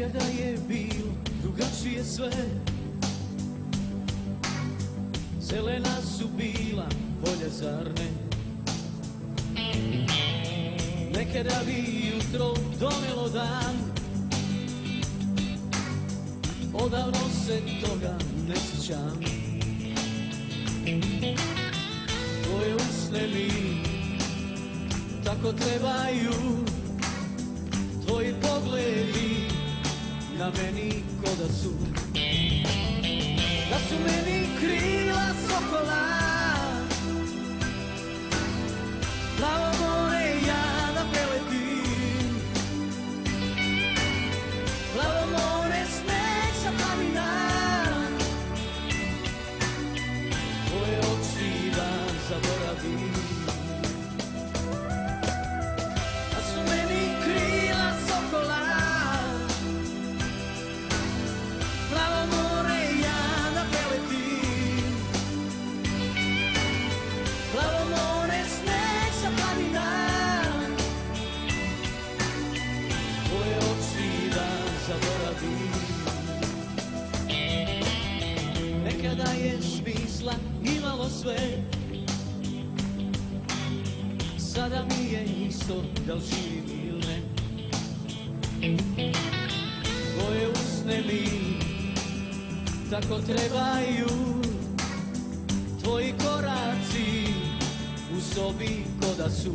Nekada je bilo drugačije sve, zelena su bila polja, zar ne? Nekada bi jutro donelo dan, odavno se toga ne sjećam. Tvoje usne mi tako trebaju, tvoji pogledi na meni ko da su meni krila sokola. Plavo more ja da preletim, plavo more sneg sa planina, tvoje oči da zaboravim. Da su meni krila sokola, plavo more ja da preletim, plavo more sneg sa planina, tvoje oči da zaboravim. Nekada je smisla imalo sve, sada mi je isto da li živim ili ne. Tvoje usne mi tako trebaju, tvoji koraci u sobi ko da su.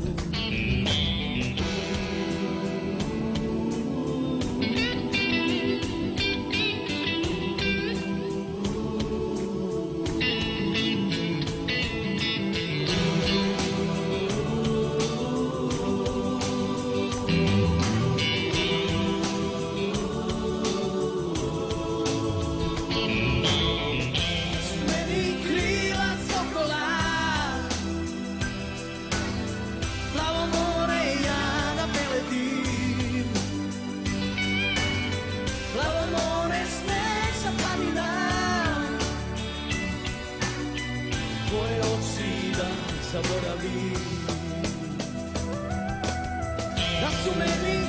Tvoje oči da zaboravim, da su meni